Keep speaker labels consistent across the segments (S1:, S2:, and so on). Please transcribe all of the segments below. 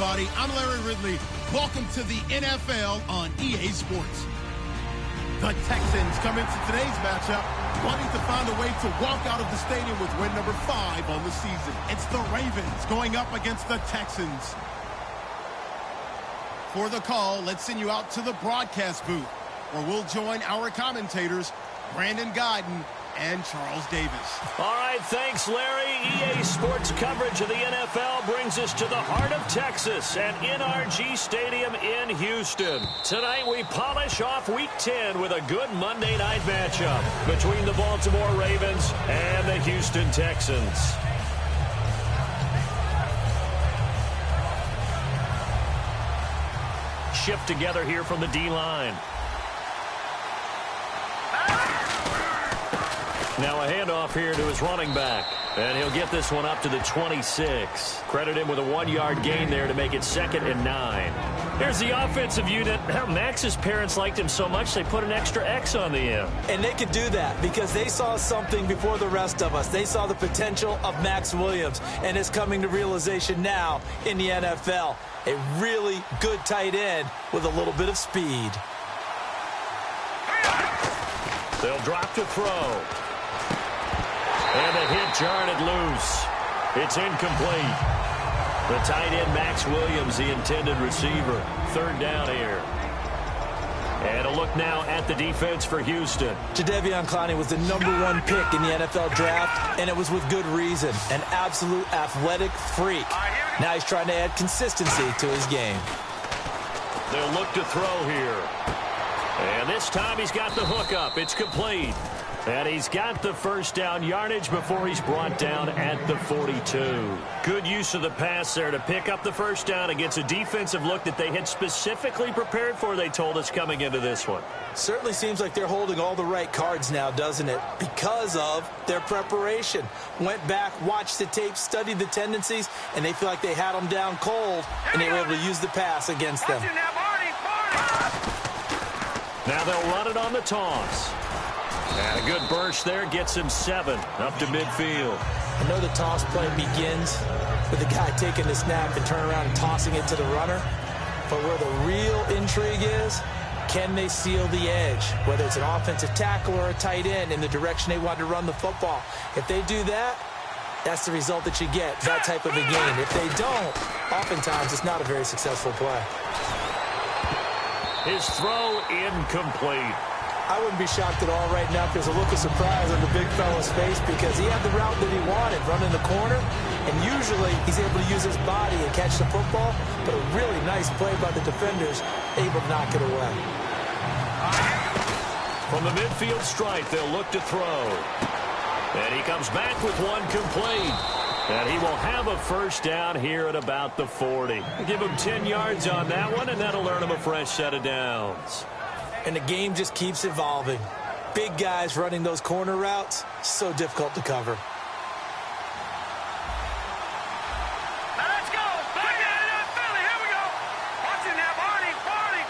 S1: everybody. I'm Larry Ridley. Welcome to the NFL on EA Sports. The Texans come into today's matchup wanting to find a way to walk out of the stadium with win number 5 on the season. It's the Ravens going up against the Texans. For the call, let's send you out to the broadcast booth, where we'll join our commentators, Brandon Guyton and Charles Davis.
S2: All right, thanks, Larry. EA Sports coverage of the NFL brings us to the heart of Texas at NRG Stadium in Houston. Tonight, we polish off Week 10 with a good Monday night matchup between the Baltimore Ravens and the Houston Texans. Shift together here from the D-line. Now a handoff here to his running back. And he'll get this one up to the 26. Credit him with a 1-yard gain there to make it 2nd and 9. Here's the offensive unit. Max's parents liked him so much they put an extra X on the end.
S3: And they could do that because they saw something before the rest of us. They saw the potential of Max Williams, and it's coming to realization now in the NFL. A really good tight end with a little bit of speed.
S2: They'll drop to throw. And the hit jarred loose. It's incomplete. The tight end, Max Williams, the intended receiver. 3rd down here. And a look now at the defense for Houston.
S3: Jadeveon Clowney was the #1 pick in the NFL draft, and it was with good reason. An absolute athletic freak. Now he's trying to add consistency to his game.
S2: They'll look to throw here. And this time he's got the hook up. It's complete. And he's got the 1st down yardage before he's brought down at the 42. Good use of the pass there to pick up the 1st down against a defensive look that they had specifically prepared for, they told us, coming into this one.
S3: Certainly seems like they're holding all the right cards now, doesn't it? Because of their preparation. Went back, watched the tape, studied the tendencies, and they feel like they had them down cold, and they were able to use the pass against them.
S2: Now they'll run it on the toss. And a good burst there gets him 7 up to midfield.
S3: I know the toss play begins with the guy taking the snap and turning around and tossing it to the runner. But where the real intrigue is, can they seal the edge? Whether it's an offensive tackle or a tight end in the direction they want to run the football. If they do that, that's the result that you get, that type of a game. If they don't, oftentimes it's not a very successful play.
S2: His throw incomplete.
S3: I wouldn't be shocked at all right now if there's a look of surprise on the big fella's face because he had the route that he wanted, running the corner, and usually he's able to use his body and catch the football, but a really nice play by the defenders, able to knock it away.
S2: From the midfield stripe, they'll look to throw. And he comes back with one complete. And he will have a 1st down here at about the 40. Give him 10 yards on that one, and that'll earn him a fresh set of downs.
S3: And the game just keeps evolving. Big guys running those corner routes, so difficult to cover.
S4: Let's go. Philly, here we go. Watching now, Barney.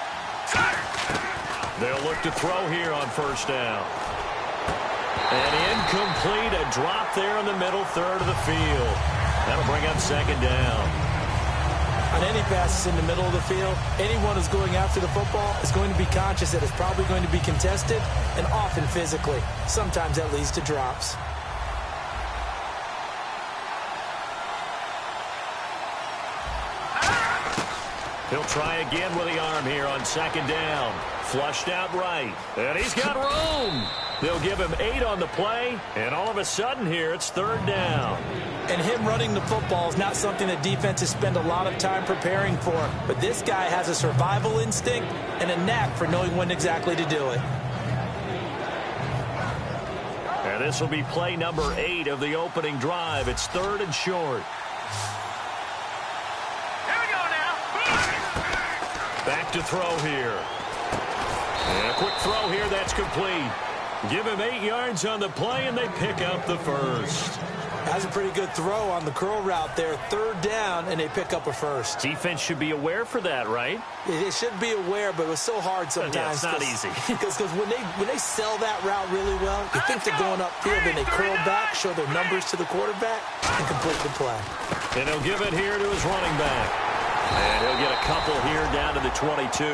S2: They'll look to throw here on 1st down. And incomplete, a drop there in the middle 3rd of the field. That'll bring up 2nd down.
S3: On any passes in the middle of the field, anyone who's going after the football is going to be conscious that it's probably going to be contested and often physically. Sometimes that leads to drops.
S2: He'll try again with the arm here on 2nd down. Flushed out right. And he's got room. They'll give him 8 on the play. And all of a sudden here, it's 3rd down.
S3: And him running the football is not something that defenses spend a lot of time preparing for. But this guy has a survival instinct and a knack for knowing when exactly to do it.
S2: And this will be play number 8 of the opening drive. It's 3rd and short.
S4: Here we go now.
S2: Back to throw here. And a quick throw here, that's complete. Give him 8 yards on the play, and they pick up the 1st.
S3: That's a pretty good throw on the curl route there. 3rd down, and they pick up a 1st.
S2: Defense should be aware for that, right?
S3: It should be aware, but it was so hard sometimes.
S2: Yeah, it's not easy.
S3: Because when they sell that route really well, you think they're going upfield, and they curl back, show their numbers to the quarterback, and complete the play.
S2: And he'll give it here to his running back. And he'll get a couple here down to the 22.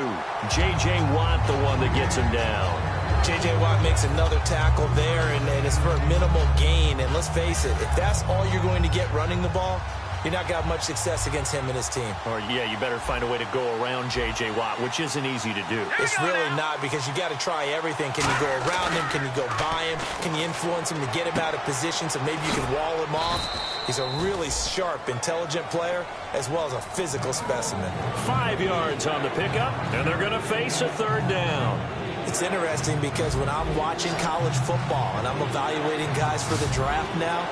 S2: J.J. Watt, the one that gets him down.
S3: J.J. Watt makes another tackle there, and it's for a minimal gain. And let's face it, if that's all you're going to get running the ball, you're not going to have much success against him and his team.
S2: Or, yeah, you better find a way to go around J.J. Watt, which isn't easy to do.
S3: It's really not, because you got to try everything. Can you go around him? Can you go by him? Can you influence him to get him out of position so maybe you can wall him off? He's a really sharp, intelligent player, as well as a physical specimen.
S2: 5 yards on the pickup, and they're going to face a third down.
S3: It's interesting because when I'm watching college football and I'm evaluating guys for the draft now,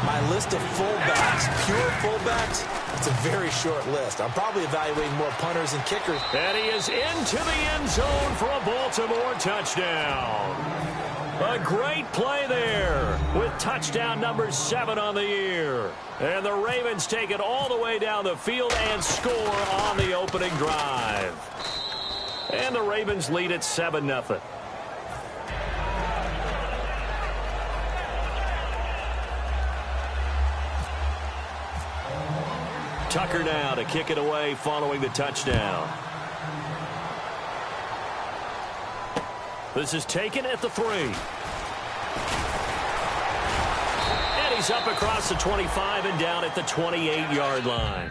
S3: my list of fullbacks, pure fullbacks, it's a very short list. I'm probably evaluating more punters and kickers.
S2: And he is into the end zone for a Baltimore touchdown. A great play there with touchdown number 7 on the year. And the Ravens take it all the way down the field and score on the opening drive. And the Ravens lead at 7-0. Tucker now to kick it away following the touchdown. This is taken at the 3. And he's up across the 25 and down at the 28-yard line.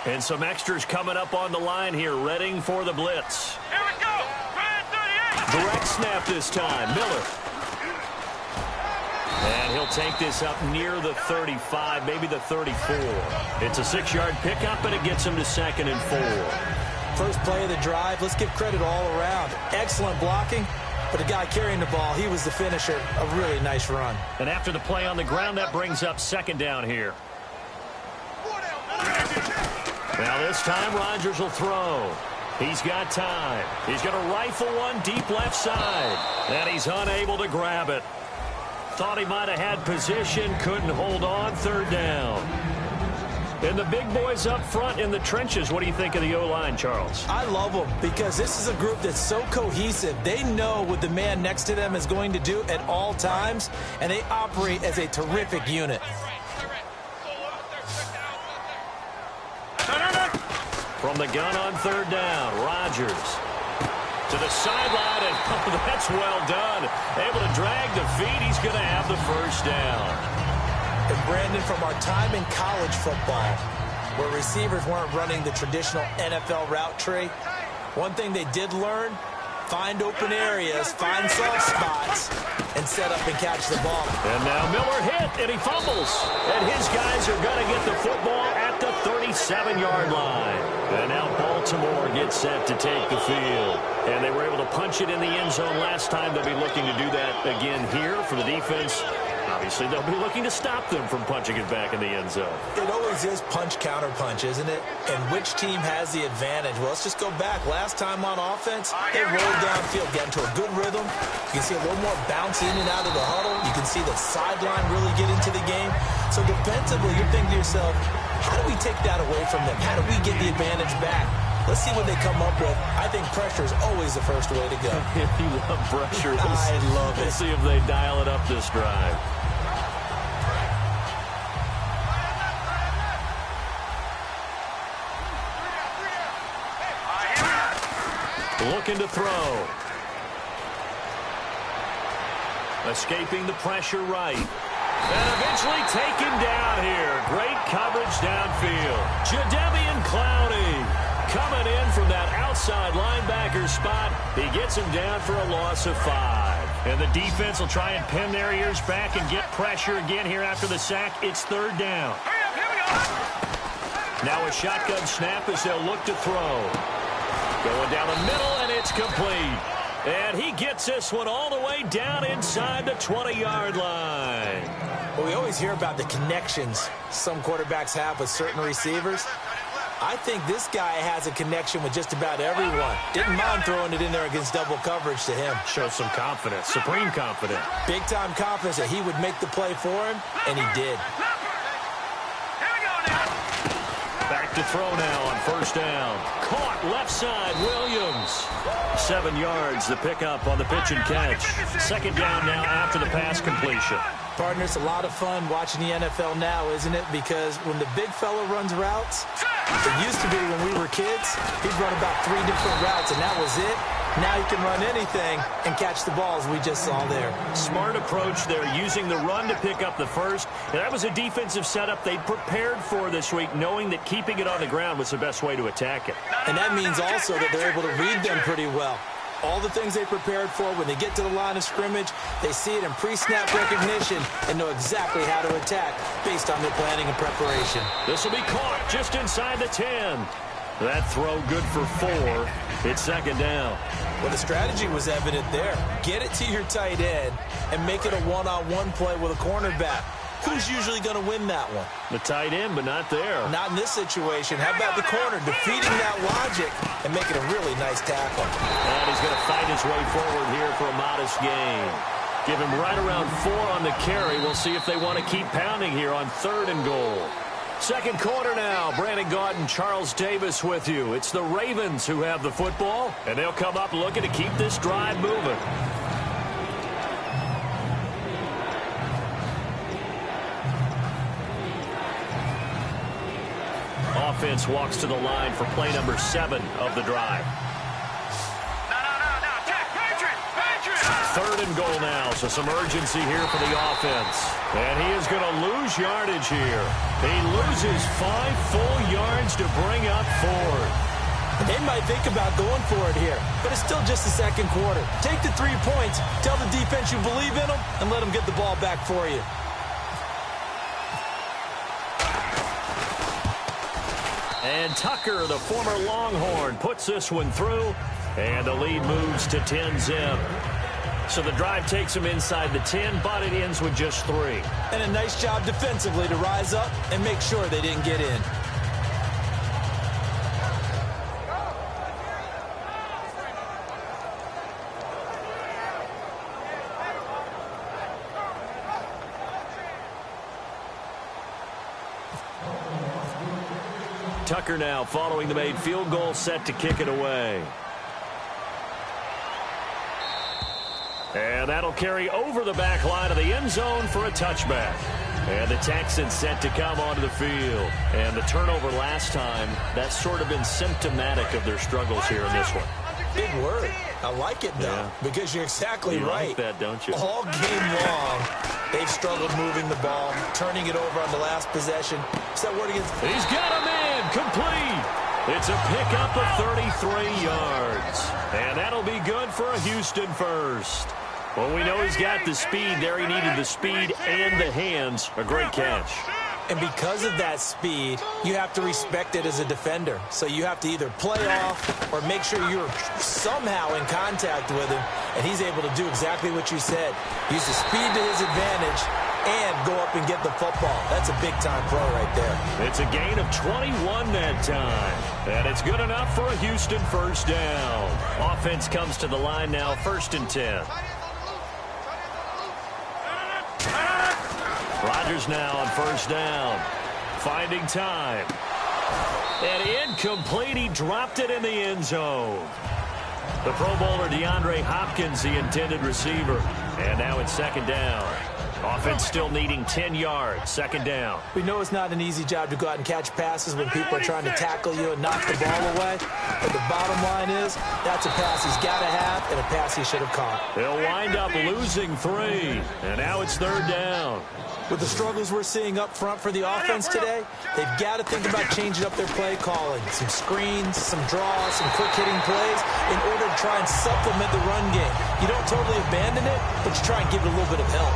S2: And some extras coming up on the line here, readying for the blitz.
S4: Here we go.
S2: Direct snap this time. Miller. And he'll take this up near the 35, maybe the 34. It's a 6-yard pickup, and it gets him to 2nd and 4.
S3: First play of the drive, let's give credit all around. Excellent blocking, but the guy carrying the ball, he was the finisher. A really nice run.
S2: And after the play on the ground, that brings up 2nd down here. Now this time, Rodgers will throw. He's got time. He's going to rifle one deep left side. And he's unable to grab it. Thought he might have had position, couldn't hold on, 3rd down. And the big boys up front in the trenches, what do you think of the O-line, Charles?
S3: I love them because this is a group that's so cohesive. They know what the man next to them is going to do at all times, and they operate as a terrific unit.
S2: From the gun on 3rd down, Rodgers to the sideline, and oh, that's well done. Able to drag the feet. He's going to have the 1st down.
S3: And Brandon, from our time in college football, where receivers weren't running the traditional NFL route tree, one thing they did learn, find open areas, find soft spots, and set up and catch the ball.
S2: And now Miller hit, and he fumbles. And his guys are going to get the football at the 37-yard line. And now Baltimore gets set to take the field. And they were able to punch it in the end zone last time. They'll be looking to do that again here for the defense. Obviously, they'll be looking to stop them from punching it back in the end zone.
S3: It always is punch-counter-punch, isn't it? And which team has the advantage? Well, let's just go back. Last time on offense, they rolled downfield, get into a good rhythm. You can see a little more bounce in and out of the huddle. You can see the sideline really get into the game. So defensively, you're thinking to yourself, how do we take that away from them? How do we get the advantage back? Let's see what they come up with. I think pressure is always the first way to go.
S2: You love pressure.
S3: I love it.
S2: We'll see if they dial it up this drive. looking to throw. Escaping the pressure right. And eventually taken down here. Great coverage downfield. Jadeveon Clowney coming in from that outside linebacker spot. He gets him down for a loss of 5. And the defense will try and pin their ears back and get pressure again here after the sack. It's 3rd down. Now a shotgun snap as they'll look to throw. Going down the middle, and it's complete. And he gets this one all the way down inside the 20-yard line.
S3: Well, we always hear about the connections some quarterbacks have with certain receivers. I think this guy has a connection with just about everyone. Didn't mind throwing it in there against double coverage to him.
S2: Shows some confidence, supreme confidence.
S3: Big-time confidence that he would make the play for him, and he did.
S2: Back to throw now on 1st down. Caught left side, Williams. 7 yards the pickup on the pitch and catch. 2nd down now after the pass completion.
S3: Partner, it's a lot of fun watching the NFL now, isn't it? Because when the big fella runs routes, it used to be when we were kids, he'd run about 3 different routes, and that was it. Now he can run anything and catch the balls we just saw there.
S2: Smart approach there, using the run to pick up the first. And that was a defensive setup they prepared for this week, knowing that keeping it on the ground was the best way to attack it.
S3: And that means also that they're able to read them pretty well. All the things they prepared for, when they get to the line of scrimmage, they see it in pre-snap recognition and know exactly how to attack based on their planning and preparation.
S2: This will be caught just inside the 10. That throw good for 4. It's 2nd down.
S3: Well, the strategy was evident there. Get it to your tight end and make it a one-on-one play with a cornerback. Who's usually going to win that one?
S2: The tight end, but not there.
S3: Not in this situation. How about the corner defeating that logic and making a really nice tackle?
S2: And he's going to fight his way forward here for a modest gain. Give him right around 4 on the carry. We'll see if they want to keep pounding here on 3rd and goal. 2nd quarter now. Brandon Gaudin, Charles Davis with you. It's the Ravens who have the football, and they'll come up looking to keep this drive moving. Offense walks to the line for play number 7 of the drive.
S4: Patriot!
S2: 3rd and goal now, so some urgency here for the offense. And he is going to lose yardage here. He loses 5 full yards to bring up 4.
S3: They might think about going for it here, but it's still just the 2nd quarter. Take the 3 points, tell the defense you believe in them, and let them get the ball back for you.
S2: And Tucker, the former Longhorn, puts this one through, and the lead moves to 10-zip. So the drive takes them inside the 10, but it ends with just 3.
S3: And a nice job defensively to rise up and make sure they didn't get in.
S2: Tucker now following the made field goal, set to kick it away. And that'll carry over the back line of the end zone for a touchback. And the Texans set to come onto the field. And the turnover last time, that's sort of been symptomatic of their struggles here in this one.
S3: Big word. I like it, though, because you're exactly right.
S2: You like that, don't you?
S3: All game long, they've struggled moving the ball, turning it over on the last possession. Is that word against?
S2: He's got him in, complete. It's a pickup of 33 yards. And that'll be good for a Houston first. Well, we know he's got the speed there. He needed the speed and the hands. A great catch.
S3: And because of that speed, you have to respect it as a defender. So you have to either play off or make sure you're somehow in contact with him. And he's able to do exactly what you said. Use the speed to his advantage and go up and get the football. That's a big-time play right there.
S2: It's a gain of 21 that time. And it's good enough for a Houston first down. Offense comes to the line now, 1st and 10. Rodgers now on 1st down. Finding time. And incomplete. He dropped it in the end zone. The Pro Bowler DeAndre Hopkins, the intended receiver. And now it's 2nd down. Offense still needing 10 yards. Second down.
S3: We know it's not an easy job to go out and catch passes when people are trying to tackle you and knock the ball away. But the bottom line is, that's a pass he's got to have and a pass he should have caught.
S2: They'll wind up losing 3. And now it's third down.
S3: With the struggles we're seeing up front for the offense today, they've got to think about changing up their play calling. Some screens, some draws, some quick-hitting plays in order to try and supplement the run game. You don't totally abandon it, but you try and give it a little bit of help.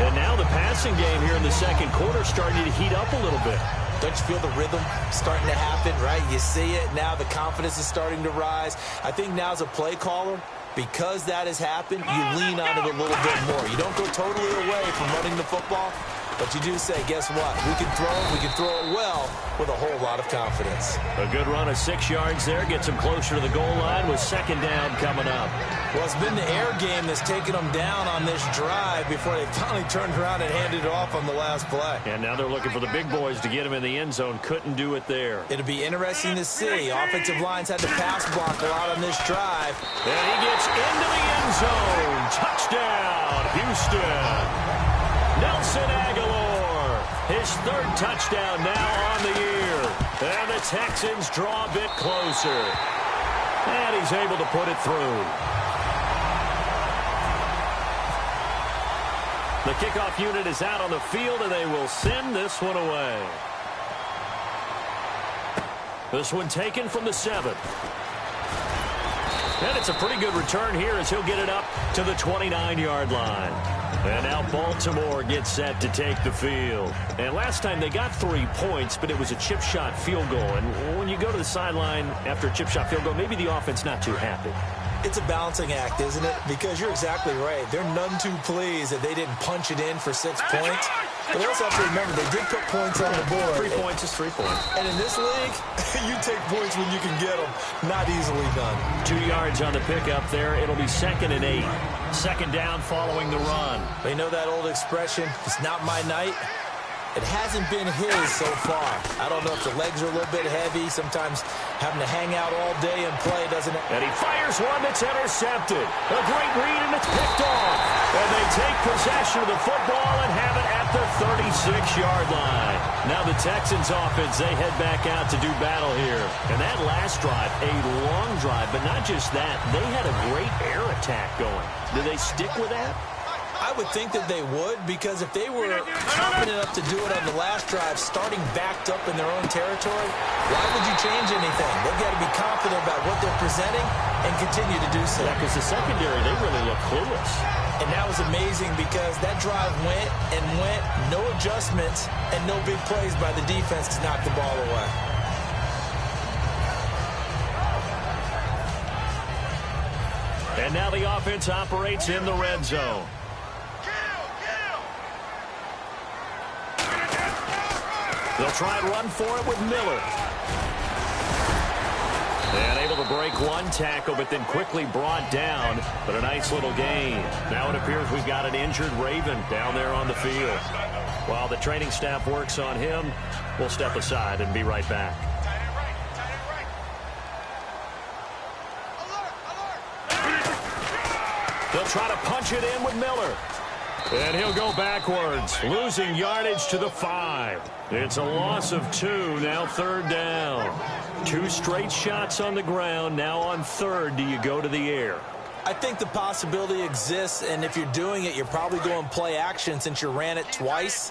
S2: And now the passing game here in the second quarter starting to heat up a little bit.
S3: Don't you feel the rhythm starting to happen, right? You see it. Now the confidence is starting to rise. I think now as a play caller, because that has happened, you lean on it a little bit more. You don't go totally away from running the football, but you do say, guess what? We can throw it. We can throw it well with a whole lot of confidence.
S2: A good run of 6 yards there. Gets them closer to the goal line with second down coming up.
S3: Well, it's been the air game that's taken them down on this drive before they finally turned around and handed it off on the last play.
S2: And now they're looking for the big boys to get him in the end zone. Couldn't do it there.
S3: It'll be interesting to see. Offensive lines had to pass block a lot on this drive.
S2: And he gets into the end zone. Touchdown, Houston. Nelson Aguilar, his third touchdown now on the year. And the Texans draw a bit closer. And he's able to put it through. The kickoff unit is out on the field, and they will send this one away. This one taken from the 7. And it's a pretty good return here as he'll get it up to the 29-yard line. And now Baltimore gets set to take the field. And last time they got 3 points, but it was a chip shot field goal. And when you go to the sideline after a chip shot field goal, maybe the offense not too happy.
S3: It's a balancing act, isn't it? Because you're exactly right. They're none too pleased that they didn't punch it in for 6 points. But they also have to remember, they did put points on the board.
S2: 3 points is 3 points.
S3: And in this league, you take points when you can get them. Not easily done.
S2: 2 yards on the pickup there. It'll be 2nd and 8. Second down following the run.
S3: They know that old expression, it's not my night. It hasn't been his so far. I don't know if the legs are a little bit heavy. Sometimes having to hang out all day and play doesn't...
S2: And he fires one that's intercepted. A great read, and it's picked off. And they take possession of the football and have it at the 36-yard line. Now the Texans offense, they head back out to do battle here. And that last drive, a long drive, but not just that. They had a great air attack going. Do they stick with that?
S3: I would think that they would, because if they were confident enough to do it on the last drive, starting backed up in their own territory, why would you change anything? They've got to be confident about what they're presenting and continue to do so.
S2: Yeah, because the secondary, they really look clueless.
S3: And that was amazing because that drive went and went, no adjustments and no big plays by the defense to knock the ball away.
S2: And now the offense operates in the red zone. They'll try and run for it with Miller. And able to break one tackle, but then quickly brought down. But a nice little gain. Now it appears we've got an injured Raven down there on the field. While the training staff works on him, we'll step aside and be right back. They'll try to punch it in with Miller. And he'll go backwards, losing yardage to the 5. It's a loss of 2, now third down. 2 straight shots on the ground, now on third. Do you go to the air?
S3: I think the possibility exists, and if you're doing it, you're probably going play action since you ran it twice.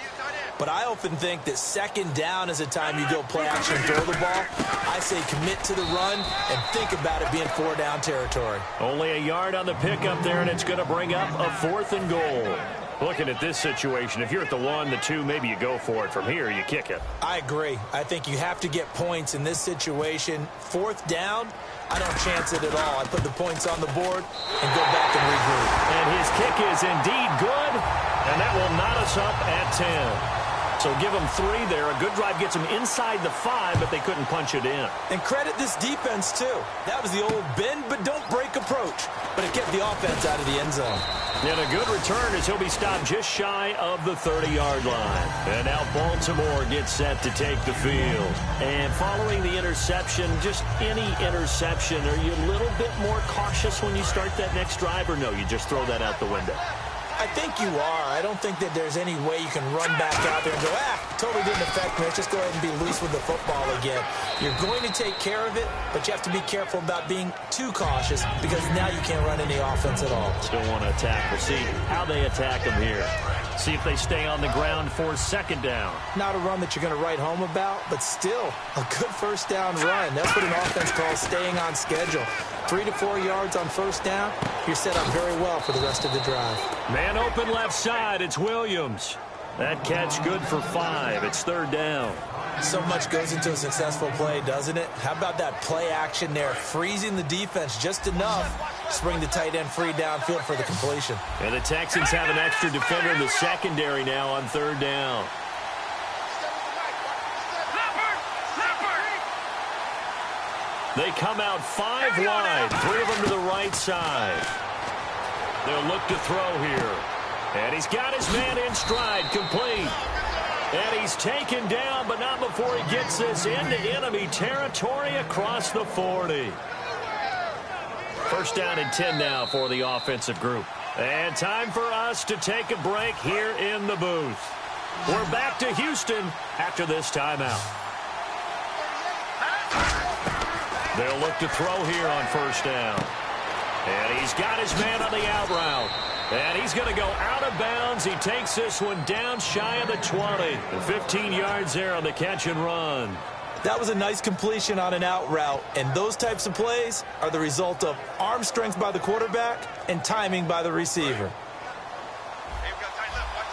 S3: But I often think that second down is a time you go play action and throw the ball. I say commit to the run and think about it being 4-down territory.
S2: Only a yard on the pickup there, and it's going to bring up a 4th and goal. Looking at this situation, if you're at the 1, the 2, maybe you go for it. From here, you kick it.
S3: I agree. I think you have to get points in this situation. 4th down, I don't chance it at all. I put the points on the board and go back and regroup.
S2: And his kick is indeed good, and that will knot us up at 10. So give them 3 there. A good drive gets them inside the 5, but they couldn't punch it in.
S3: And credit this defense, too. That was the old bend but don't break approach. But it kept the offense out of the end zone.
S2: And a good return as he'll be stopped just shy of the 30-yard line. And now Baltimore gets set to take the field. And following the interception, just any interception, are you a little bit more cautious when you start that next drive, or no, you just throw that out the window?
S3: I think you are. I don't think that there's any way you can run back out there and go, totally didn't affect me. Let's just go ahead and be loose with the football again. You're going to take care of it, but you have to be careful about being too cautious because now you can't run any offense at all.
S2: Still want to attack. We'll see how they attack them here. See if they stay on the ground for second down.
S3: Not a run that you're going to write home about, but still a good first down run. That's what an offense calls staying on schedule. 3 to 4 yards on first down, you're set up very well for the rest of the drive.
S2: Man open left side, it's Williams. That catch good for 5. It's third down.
S3: So much goes into a successful play, doesn't it? How about that play action there, freezing the defense just enough to bring the tight end free downfield for the completion.
S2: And the Texans have an extra defender in the secondary now on third down. They come out 5 wide, 3 of them to the right side. They'll look to throw here. And he's got his man in stride, complete. And he's taken down, but not before he gets this into enemy territory across the 40. First down and 10 now for the offensive group. And time for us to take a break here in the booth. We're back to Houston after this timeout. They'll look to throw here on first down. And he's got his man on the out route. And he's going to go out of bounds. He takes this one down shy of the 20. 15 yards there on the catch and run.
S3: That was a nice completion on an out route. And those types of plays are the result of arm strength by the quarterback and timing by the receiver.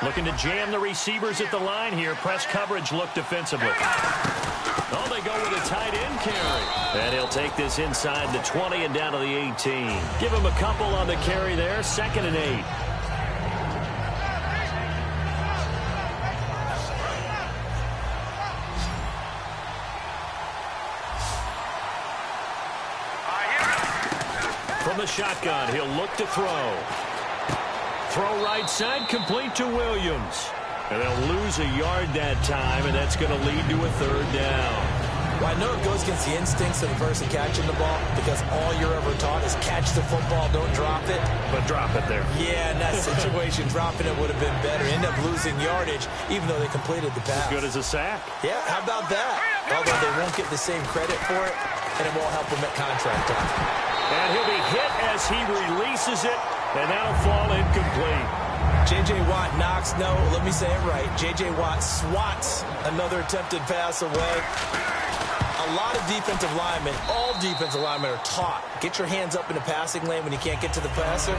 S2: Looking to jam the receivers at the line here. Press coverage look defensively. Oh, they go with a tight end carry. And he'll take this inside the 20 and down to the 18. Give him a couple on the carry there. 2nd and 8. From the shotgun, he'll look to throw. Throw right side, complete to Williams. And they'll lose a yard that time, and that's going to lead to a third down.
S3: Well, I know it goes against the instincts of the person catching the ball because all you're ever taught is catch the football, don't drop it.
S2: But drop it there.
S3: Yeah, in that situation, dropping it would have been better. End up losing yardage, even though they completed the pass.
S2: As good as a sack.
S3: Yeah, how about that? Although they won't get the same credit for it, and it won't help them at contract time.
S2: And he'll be hit as he releases it, and that'll fall incomplete.
S3: J.J. Watt knocks, no, let me say it right. J.J. Watt swats another attempted pass away. A lot of defensive linemen, all defensive linemen are taught, get your hands up in the passing lane when you can't get to the passer.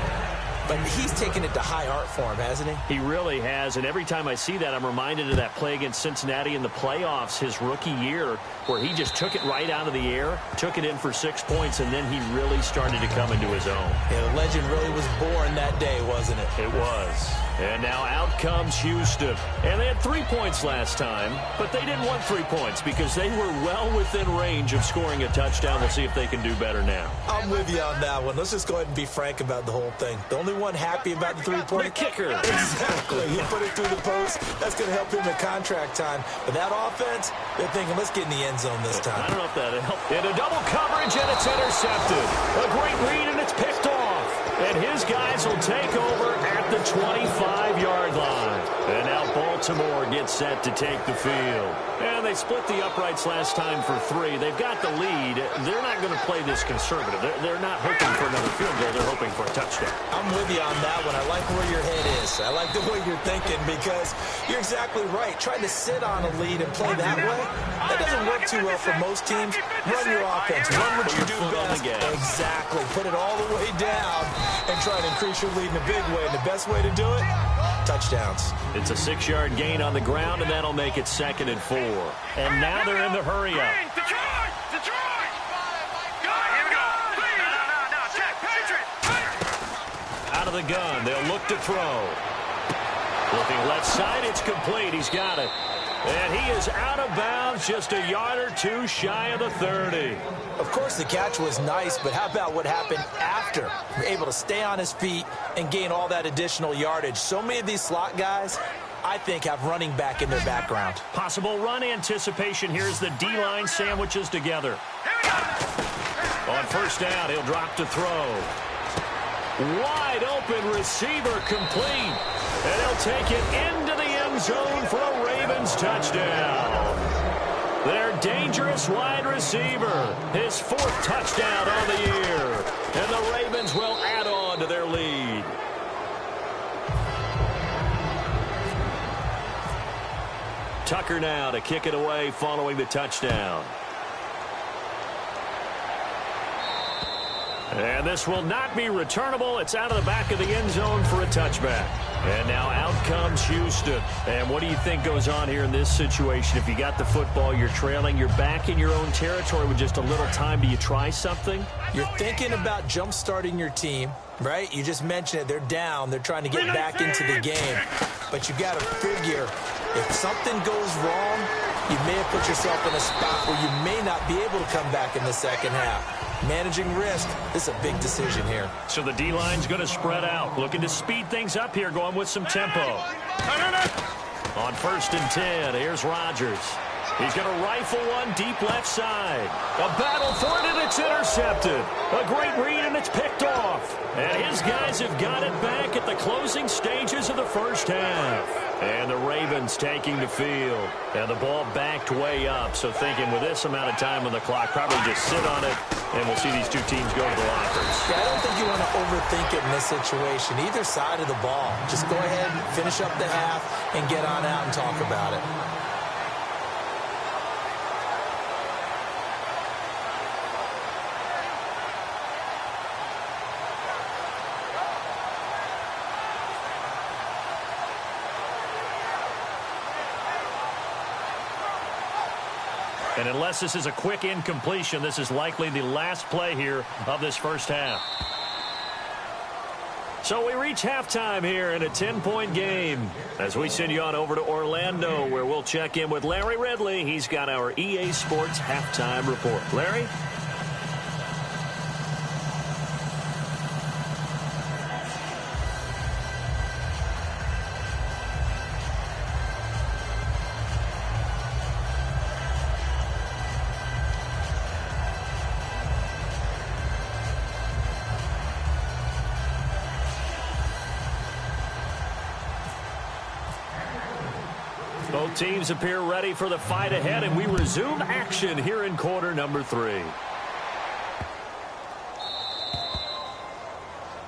S3: But he's taken it to high art for him, hasn't he?
S2: He really has, and every time I see that, I'm reminded of that play against Cincinnati in the playoffs his rookie year, where he just took it right out of the air, took it in for 6 points, and then he really started to come into his own.
S3: Yeah, the legend really was born that day, wasn't it?
S2: It was. And now out comes Houston. And they had 3 points last time, but they didn't want 3 points because they were well within range of scoring a touchdown. We'll see if they can do better now.
S3: I'm with you on that one. Let's just go ahead and be frank about the whole thing. The only one happy about the three-point
S2: kicker.
S3: Exactly. He put it through the post. That's going to help him at contract time. But that offense, they're thinking, let's get in the end zone this time.
S2: I don't know if that'll help. Into double coverage, and it's intercepted. A great read, and it's picked off. And his guys will take over at the 25-yard line. And now Baltimore gets set to take the field. And they split the uprights last time for 3. They've got the lead. They're not going to play this conservative. They're not hoping for another field goal. They're hoping for a touchdown.
S3: I'm with you on that one. I like where your head is. I like the way you're thinking because you're exactly right. Trying to sit on a lead and play that way, that doesn't work too well for most teams. Run your offense. Run what you do best. Exactly. Put it all the way down and try to increase your lead in a big way. And the best way to do it, touchdowns.
S2: It's a 6-yard gain on the ground, and that'll make it 2nd and 4. And now they're in the hurry-up.
S4: Detroit! Detroit! Here we go. No. Check. Patriot.
S2: Out of the gun. They'll look to throw. Looking left side. It's complete. He's got it. And he is out of bounds, just a yard or 2 shy of the 30.
S3: Of course, the catch was nice, but how about what happened after? Able to stay on his feet and gain all that additional yardage. So many of these slot guys, I think, have running back in their background.
S2: Possible run anticipation. Here's the D-line sandwiches together. On first down, he'll drop to throw. Wide open receiver complete. And he'll take it into the end zone for a Ravens touchdown. Their dangerous wide receiver, his 4th touchdown on the year. And the Ravens will add on to their lead. Tucker now to kick it away following the touchdown. And this will not be returnable. It's out of the back of the end zone for a touchback. And now out comes Houston. And what do you think goes on here in this situation? If you got the football, you're trailing, you're back in your own territory with just a little time. Do you try something?
S3: You're thinking about jump-starting your team, right? You just mentioned it. They're down. They're trying to get back into the game. But you got to figure, if something goes wrong, you may have put yourself in a spot where you may not be able to come back in the second half. Managing risk, this is a big decision here.
S2: So the D-line's going to spread out, looking to speed things up here, going with some tempo. On 1st and 10, here's Rodgers. He's going to rifle one deep left side. A battle for it, and it's intercepted. A great read, and it's picked off. And his guys have got it back at the closing stages of the first half. And the Ravens taking the field. And the ball backed way up. So thinking with this amount of time on the clock, probably just sit on it, and we'll see these two teams go to the lockers.
S3: Yeah, I don't think you want to overthink it in this situation. Either side of the ball. Just go ahead and finish up the half and get on out and talk about it.
S2: And unless this is a quick incompletion, this is likely the last play here of this first half. So we reach halftime here in a 10-point game as we send you on over to Orlando, where we'll check in with Larry Ridley. He's got our EA Sports halftime report. Larry? Both teams appear ready for the fight ahead, and we resume action here in quarter number 3.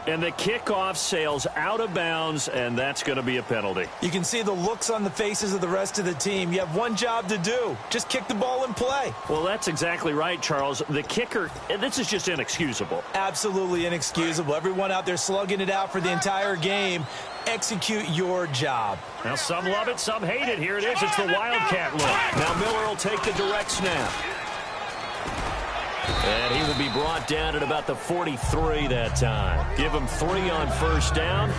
S2: And the kickoff sails out of bounds, and that's going to be a penalty.
S3: You can see the looks on the faces of the rest of the team. You have one job to do. Just kick the ball and play.
S2: Well, that's exactly right, Charles. The kicker, this is just inexcusable.
S3: Absolutely inexcusable. Everyone out there slugging it out for the entire game. Execute your job.
S2: Now, some love it, some hate it. Here it is. It's the Wildcat look. Now, Miller will take the direct snap. And he will be brought down at about the 43 that time. Give him 3 on first down.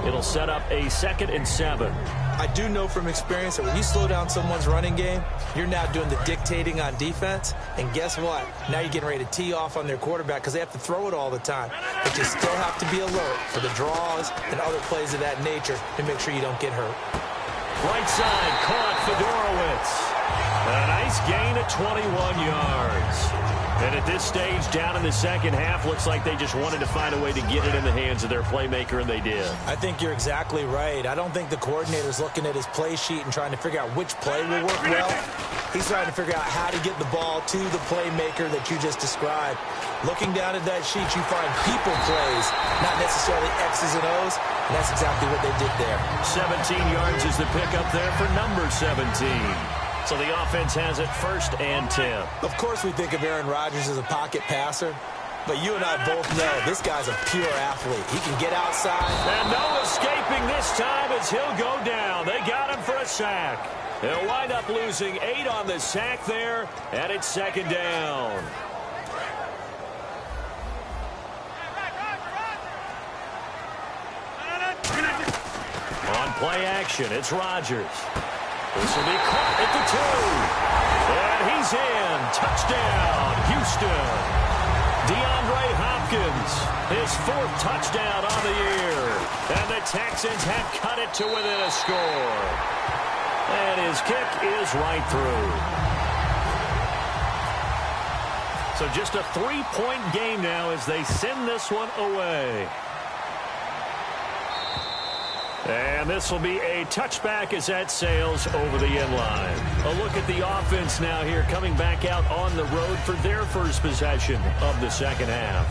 S2: It'll set up a 2nd and 7.
S3: I do know from experience that when you slow down someone's running game, you're now doing the dictating on defense. And guess what? Now you're getting ready to tee off on their quarterback because they have to throw it all the time. But you still have to be alert for the draws and other plays of that nature to make sure you don't get hurt.
S2: Right side, caught Fedorowicz. A nice gain of 21 yards. And at this stage, down in the second half, looks like they just wanted to find a way to get it in the hands of their playmaker, and they did.
S3: I think you're exactly right. I don't think the coordinator's looking at his play sheet and trying to figure out which play will work well. He's trying to figure out how to get the ball to the playmaker that you just described. Looking down at that sheet, you find people plays, not necessarily X's and O's, and that's exactly what they did there.
S2: 17 yards is the pickup there for number 17. So the offense has it 1st and 10.
S3: Of course we think of Aaron Rodgers as a pocket passer, but you and I both know this guy's a pure athlete. He can get outside.
S2: And no escaping this time as he'll go down. They got him for a sack. They'll wind up losing 8 on the sack there, and it's 2nd down. On play action, it's Rodgers. This will be caught at the 2. And he's in. Touchdown, Houston. DeAndre Hopkins, his 4th touchdown on the year. And the Texans have cut it to within a score. And his kick is right through. So just a 3-point game now as they send this one away. And this will be a touchback as that sails over the end line. A look at the offense now here, coming back out on the road for their first possession of the second half.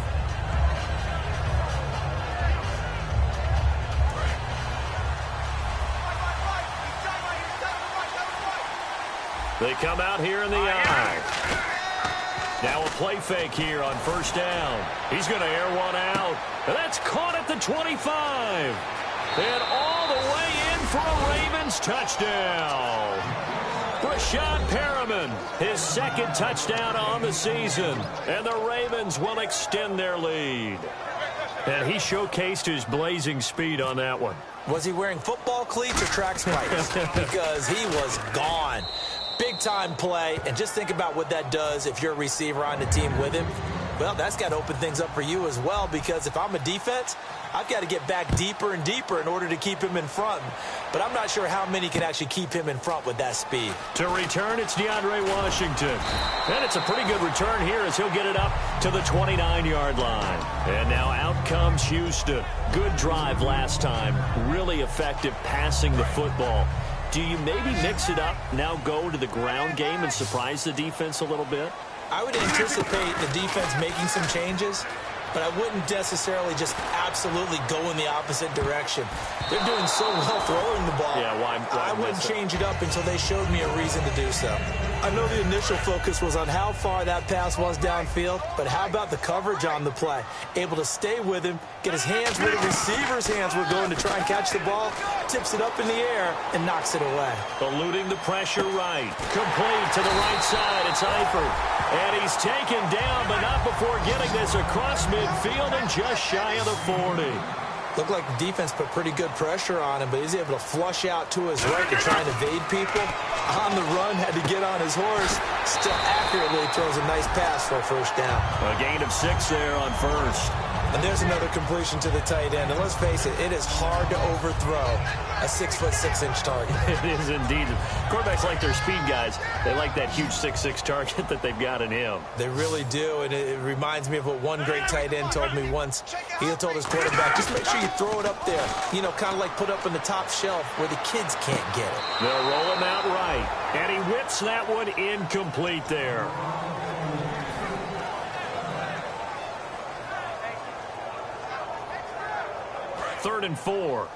S2: They come out here in the eye. Now a play fake here on first down. He's going to air one out. And that's caught at the 25. And all the way in for a Ravens touchdown. Rashad Perriman, his second touchdown on the season. And the Ravens will extend their lead. And he showcased his blazing speed on that one.
S3: Was he wearing football cleats or track spikes? Because he was gone. Big-time play, and just think about what that does if you're a receiver on the team with him. Well, that's got to open things up for you as well, because if I'm a defense, I've got to get back deeper and deeper in order to keep him in front. But I'm not sure how many can actually keep him in front with that speed.
S2: To return, it's DeAndre Washington. And it's a pretty good return here as he'll get it up to the 29-yard line. And now out comes Houston. Good drive last time. Really effective passing the football. Do you maybe mix it up, now go to the ground game and surprise the defense a little bit?
S3: I would anticipate the defense making some changes, but I wouldn't necessarily just absolutely go in the opposite direction. They're doing so well throwing the ball.
S2: Yeah, why
S3: I wouldn't change it up until they showed me a reason to do so. I know the initial focus was on how far that pass was downfield, but how about the coverage on the play? Able to stay with him, get his hands where the receiver's hands were going to try and catch the ball, tips it up in the air, and knocks it away.
S2: Eluding the pressure right. Complete to the right side. It's Eifert. And he's taken down, but not before getting this across midfield and just shy of the 40.
S3: Looked like the defense put pretty good pressure on him, but he's able to flush out to his right to try and evade people. On the run, had to get on his horse. Still accurately throws a nice pass for a first down.
S2: A gain of 6 there on first.
S3: And there's another completion to the tight end. And let's face it, it is hard to overthrow a 6'6" target.
S2: It is indeed. Quarterbacks like their speed guys. They like that huge 6'6" target that they've got in him.
S3: They really do, and it reminds me of what one great tight end told me once. He told his quarterback, just make sure you throw it up there. You know, kind of like put up on the top shelf where the kids can't get it.
S2: They'll roll him out right, and he whips that one incomplete there. Third and 4.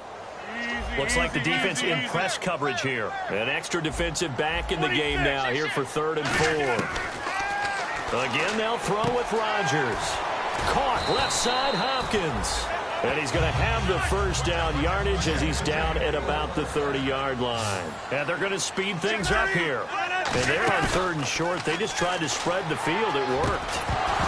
S2: Looks like the defense in press coverage here. An extra defensive back in the game now here for 3rd and 4. Again, they'll throw with Rodgers. Caught left side, Hopkins. And he's going to have the first down yardage as he's down at about the 30-yard line. And they're going to speed things up here. And they're on 3rd and short. They just tried to spread the field. It worked.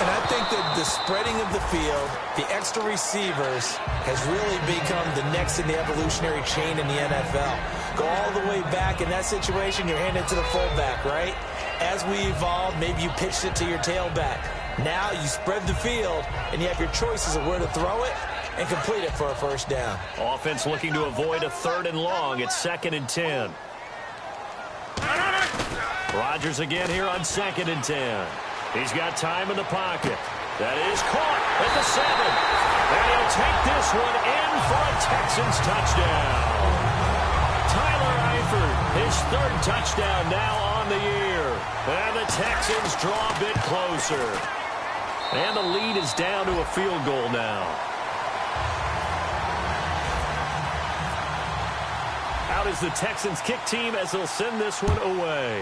S3: And I think that the spreading of the field, the extra receivers, has really become the next in the evolutionary chain in the NFL. Go all the way back in that situation, you're handed to the fullback, right? As we evolved, maybe you pitched it to your tailback. Now you spread the field, and you have your choices of where to throw it and complete it for a first down.
S2: Offense looking to avoid a 3rd and long. It's 2nd and 10. Rodgers again here on 2nd and 10. He's got time in the pocket. That is caught at the 7. And he'll take this one in for a Texans touchdown. Tyler Eifert, his 3rd touchdown now on the year. And the Texans draw a bit closer. And the lead is down to a field goal now. Out is the Texans kick team as they'll send this one away.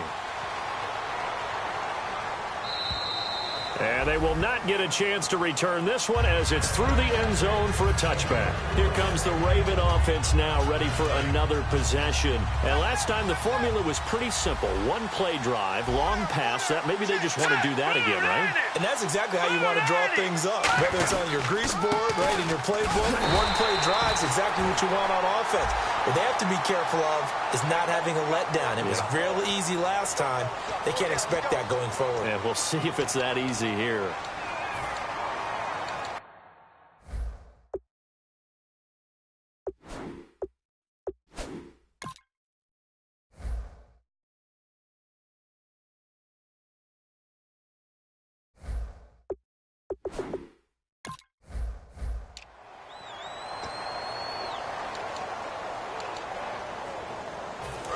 S2: And they will not get a chance to return this one as it's through the end zone for a touchback. Here comes the Raven offense now ready for another possession. And last time the formula was pretty simple. One play drive, long pass. That maybe they just want to do that again, right?
S3: And that's exactly how you want to draw things up. Whether it's on your grease board, right, in your playbook, one play drive is exactly what you want on offense. What they have to be careful of is not having a letdown. It was real easy last time. They can't expect that going forward.
S2: And we'll see if it's that easy here.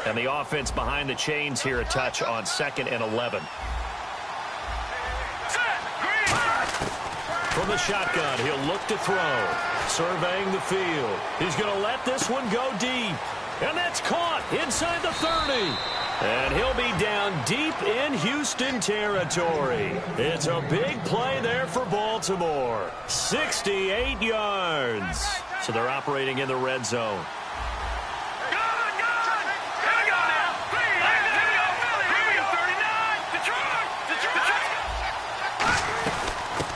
S2: And the offense behind the chains here, a touch on 2nd and 11. From the shotgun, he'll look to throw. Surveying the field. He's going to let this one go deep. And that's caught inside the 30. And he'll be down deep in Houston territory. It's a big play there for Baltimore. 68 yards. So they're operating in the red zone.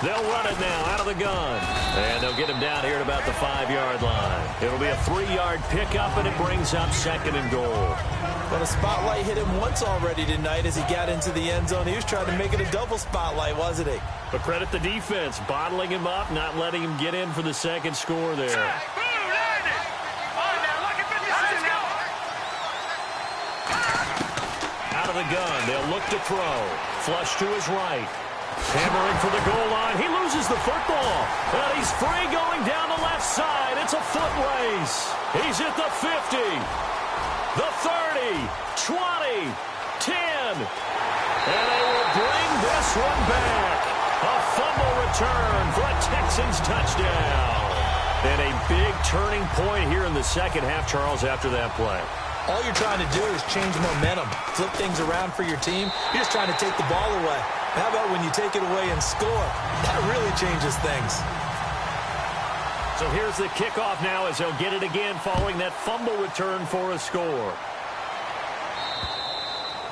S2: They'll run it now out of the gun. And they'll get him down here at about the 5-yard line. It'll be a 3-yard pickup, and it brings up 2nd and goal.
S3: Well, the spotlight hit him once already tonight as he got into the end zone. He was trying to make it a double spotlight, wasn't he?
S2: But credit the defense, bottling him up, not letting him get in for the 2nd score there. Out of the gun, they'll look to throw. Flush to his right. Hammering for the goal line. He loses the football. And he's free going down the left side. It's a foot race. He's at the 50, the 30, 20, 10. And they will bring this one back. A fumble return for a Texans touchdown. And a big turning point here in the second half, Charles, after that play.
S3: All you're trying to do is change momentum, flip things around for your team. You're just trying to take the ball away. How about when you take it away and score? That really changes things.
S2: So here's the kickoff now as they'll get it again following that fumble return for a score.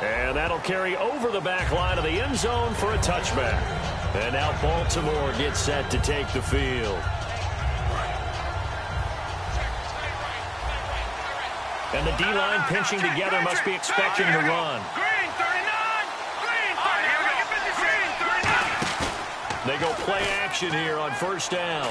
S2: And that'll carry over the back line of the end zone for a touchback. And now Baltimore gets set to take the field. And the D-line pinching together must be expecting to run. They go play action here on first down.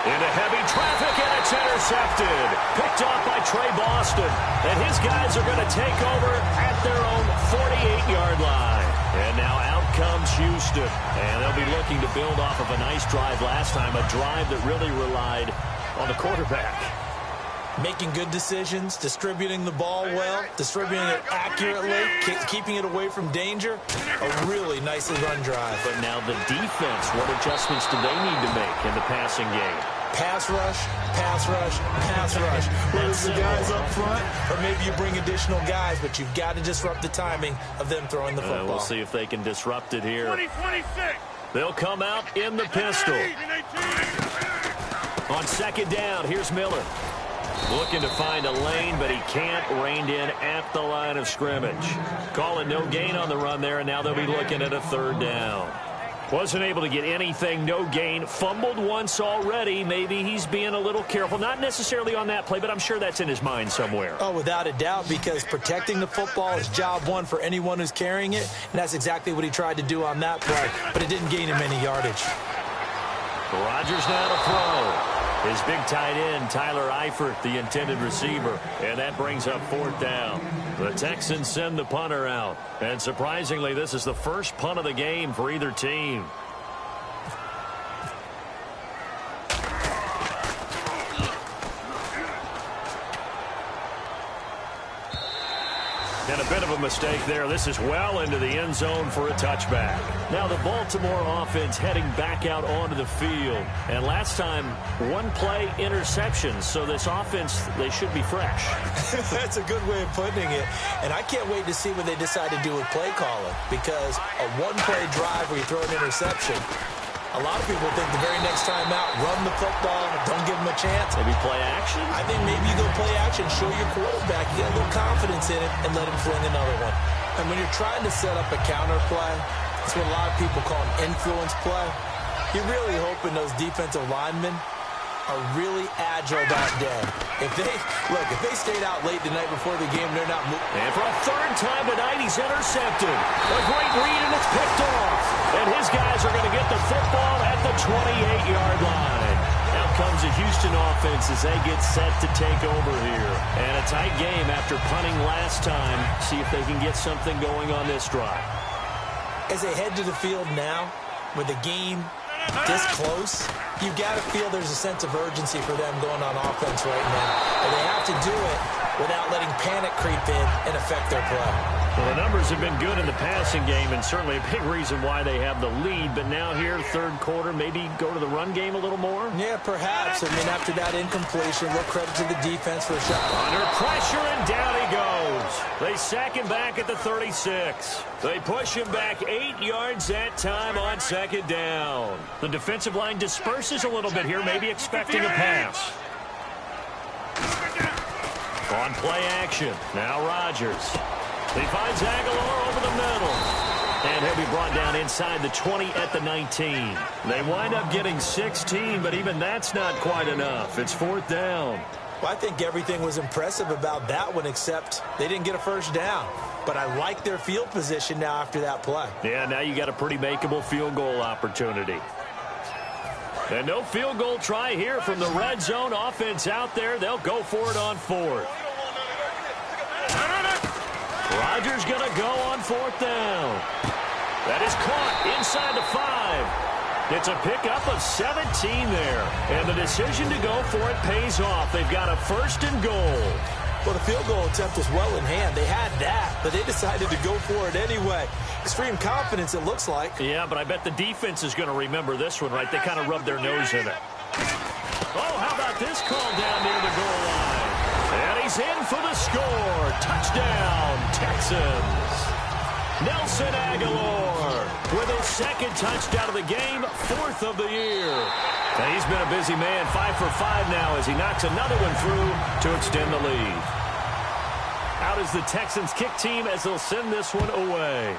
S2: Into heavy traffic, and it's intercepted. Picked off by Trey Boston. And his guys are going to take over at their own 48-yard line. And now out comes Houston. And they'll be looking to build off of a nice drive last time, a drive that really relied on the quarterback.
S3: Making good decisions, distributing the ball well, distributing it accurately, keeping it away from danger. A really nicely run drive.
S2: But now the defense, what adjustments do they need to make in the passing game?
S3: Pass rush, pass rush, pass rush. Whether it's the guys up front, or maybe you bring additional guys, but you've got to disrupt the timing of them throwing the football.
S2: We'll see if they can disrupt it here.
S4: 20-26.
S2: They'll come out in the pistol. On second down, here's Miller. Looking to find a lane, but he can't. Reined in at the line of scrimmage. Call it no gain on the run there, and now they'll be looking at a third down. Wasn't able to get anything, no gain. Fumbled once already. Maybe he's being a little careful. Not necessarily on that play, but I'm sure that's in his mind somewhere.
S3: Oh, without a doubt, because protecting the football is job one for anyone who's carrying it, and that's exactly what he tried to do on that play, but it didn't gain him any yardage.
S2: Rodgers now to throw. His big tight end, Tyler Eifert, the intended receiver. And that brings up fourth down. The Texans send the punter out. And surprisingly, this is the first punt of the game for either team. And a bit of a mistake there. This is well into the end zone for a touchback. Now the Baltimore offense heading back out onto the field. And last time, one play interception. So this offense, they should be fresh.
S3: That's a good way of putting it. And I can't wait to see what they decide to do with play calling. Because a one-play drive where you throw an interception, a lot of people think the very next time out, run the football, don't give them a chance.
S2: Maybe play action?
S3: I think maybe you go play action, show your quarterback, get a little confidence in it, and let him fling another one. And when you're trying to set up a counter play, that's what a lot of people call an influence play. You're really hoping those defensive linemen are really agile that day. If they stayed out late the night before the game, they're not moving.
S2: And for a third time tonight, he's intercepted. A great read, and it's picked off. And his guys are going to get the football at the 28-yard line. Out comes the Houston offense as they get set to take over here. And a tight game after punting last time. See if they can get something going on this drive.
S3: As they head to the field now, with the game this close, You got to feel there's a sense of urgency for them going on offense right now. And they have to do it without letting panic creep in and affect their play.
S2: Well, the numbers have been good in the passing game, and certainly a big reason why they have the lead. But now here, third quarter, maybe go to the run game a little more?
S3: Yeah, perhaps. I mean, after that incompletion, a little credit to the defense for a shot.
S2: Under pressure, and down he goes. They sack him back at the 36. They push him back 8 yards that time on second down. The defensive line disperses a little bit here, maybe expecting a pass. On play action, now Rodgers. He finds Aguilar over the middle. And he'll be brought down inside the 20 at the 19. They wind up getting 16, but even that's not quite enough. It's fourth down.
S3: Well, I think everything was impressive about that one, except they didn't get a first down. But I like their field position now after that play.
S2: Yeah, now you got a pretty makeable field goal opportunity. And no field goal try here from the red zone offense out there. They'll go for it on fourth. Rodgers going to go on fourth down. That is caught inside the 5. It's a pickup of 17 there. And the decision to go for it pays off. They've got a first and goal.
S3: Well, the field goal attempt was well in hand. They had that, but they decided to go for it anyway. Extreme confidence, it looks like.
S2: Yeah, but I bet the defense is going to remember this one, right? They kind of rubbed their nose in it. Oh, how about this call down near the goal line? And he's in for the score. Touchdown, Texans. Nelson Aguilar with his second touchdown of the game, 4th of the year. And he's been a busy man, 5 for 5 now as he knocks another one through to extend the lead. Out is the Texans kick team as they'll send this one away.